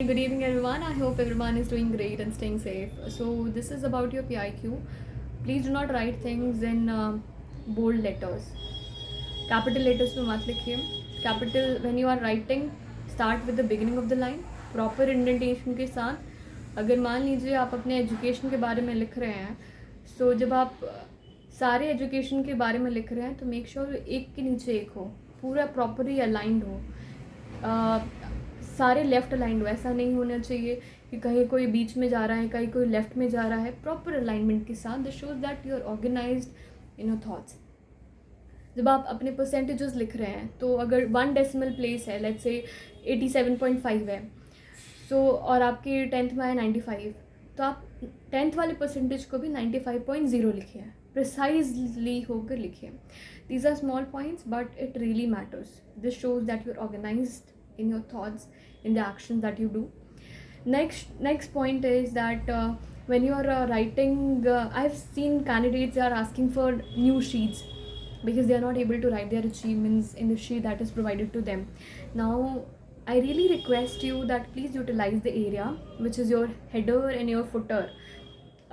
Good evening, everyone. I hope everyone is doing great and staying safe. So, this is about your PIQ. Please do not write things in bold letters. Capital letters में मत लिखिए. Capital when you are writing, start with the beginning of the line. Proper indentation के साथ. अगर मान लीजिए आप अपने एजुकेशन के बारे में लिख रहे हैं, so जब आप सारे एजुकेशन के बारे में लिख रहे हैं तो मेक श्योर एक के नीचे एक हो, पूरा प्रॉपरली अलाइंड हो. सारे लेफ़्ट अलाइंड हो. ऐसा नहीं होना चाहिए कि कहीं कोई बीच में जा रहा है, कहीं कोई लेफ़्ट में जा रहा है. प्रॉपर अलाइनमेंट के साथ this shows that you are organised in your thoughts. जब आप अपने परसेंटेजेस लिख रहे हैं तो अगर 1 डेसिमल प्लेस है, लेट्स से 87.5 है, सो और आपके 10th में आया 95, तो आप 10th वाले परसेंटेज को भी 95.0 लिखिए. प्रिसाइजली होकर लिखिए. These are small points but it really matters. This shows that you are organised in your thoughts, in the actions that you do. Next point is that when you are writing, I've seen candidates are asking for new sheets because they are not able to write their achievements in the sheet that is provided to them. Now I really request you that please utilize the area which is your header and your footer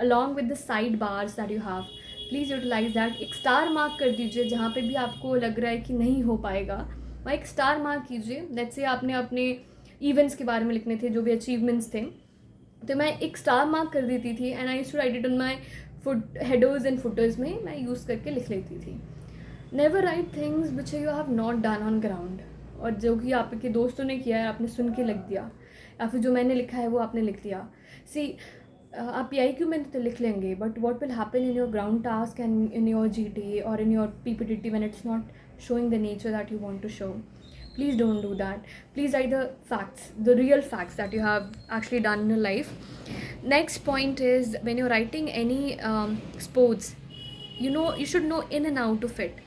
along with the side bars that you have. Please utilize that. एक star mark कर दीजिए जहाँ पे भी आपको लग रहा है कि नहीं हो पाएगा, वहाँ एक स्टार मार्क कीजिए. लेट्स से आपने अपने इवेंट्स के बारे में लिखने थे, जो भी अचीवमेंट्स थे, तो मैं एक स्टार मार्क कर देती थी and I used to write it on my headers and footers में मैं यूज़ करके लिख लेती थी. नेवर राइट थिंग्स विच यू हैव नॉट डन ऑन ग्राउंड, और जो कि आपके दोस्तों ने किया है आपने सुन के लिख दिया, या फिर जो मैंने लिखा है वो आपने लिख दिया. सी आप PIQ में तो लिख लेंगे, but what will happen in your ground task and in your GT और in your PPTT when it's not showing the nature that you want to show. Please don't do that. Please write the facts, the real facts that you have actually done in your life. Next point is when you're writing any sports, you should know in and out of it.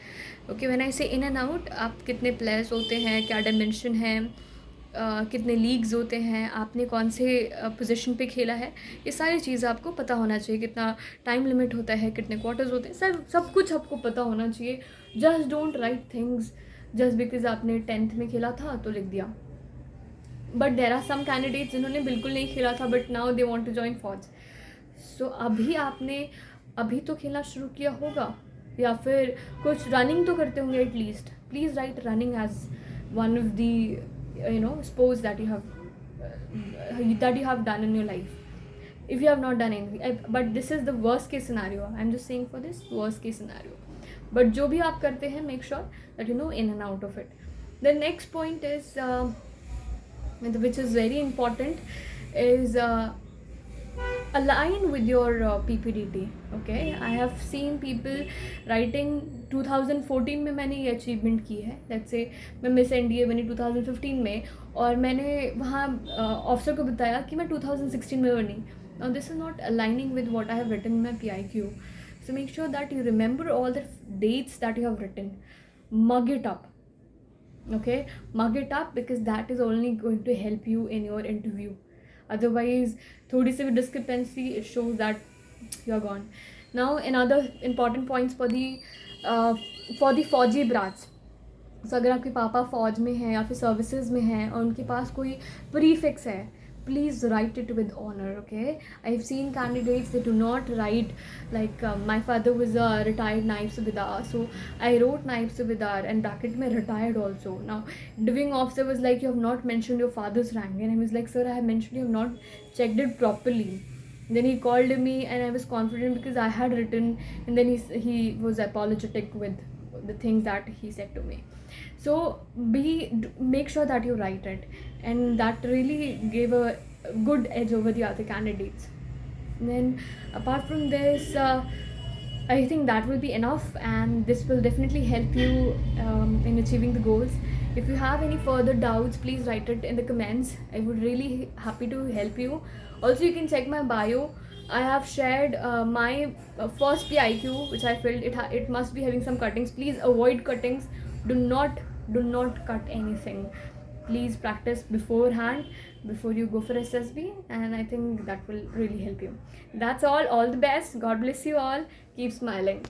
Okay, when I say in and out, आप कितने players होते हैं, क्या dimension है, कितने leagues होते हैं, आपने कौन से पोजीशन पे खेला है, ये सारी चीज़ आपको पता होना चाहिए. कितना टाइम लिमिट होता है, कितने क्वार्टर्स होते हैं, सब कुछ आपको पता होना चाहिए. Just don't write things just because आपने 10th में खेला था तो लिख दिया. But there are some candidates जिन्होंने बिल्कुल नहीं खेला था but now they want to join फौज. सो अभी तो खेलना शुरू किया होगा, या फिर कुछ रनिंग तो करते होंगे at least. Please write running as one of the sports that you have done in your life. If you have not done anything, but this is the worst case scenario. I'm just saying for this worst case scenario. But जो भी आप करते हैं, make sure that you know in and out of it. The next point is which is very important is align with your PPDT. Okay, I have seen people writing 2014 में मैंने ये achievement की है. लेट्स से मैं miss NDA बनी 2015 में और मैंने वहाँ ऑफिसर को बताया कि मैं 2016 में बनी. Now this is not aligning with what I have written in my PIQ. So make sure that you remember all the dates that you have written. Mug it up. Okay, mug it up because that is only going to help you in your interview. Otherwise, थोड़ी सी भी discrepancy, it shows that you are gone. Now, another important points for the फौजी brats. So अगर आपके पापा फौज में हैं या फिर सर्विसेज में हैं और उनके पास कोई प्रीफिक्स है, please write it with honor. Okay, I've seen candidates they do not write like my father was a retired naib subedar, so I wrote naib subedar and bracket mein retired also. Now doing officer was like, you have not mentioned your father's rank, and I was like, sir, I have mentioned, you have not checked it properly. Then he called me and I was confident because I had written, and then he was apologetic with the things that he said to me. So make sure that you write it, and that really gave a good edge over the other candidates. And then apart from this, I think that will be enough, and this will definitely help you in achieving the goals. If you have any further doubts, please write it in the comments. I would really happy to help you. Also, you can check my bio. I have shared my first PIQ which I filled. It must be having some cuttings. Please avoid cuttings. Do not cut anything. Please practice beforehand before you go for SSB, and I think that will really help you. That's all the best. God bless you all. Keep smiling.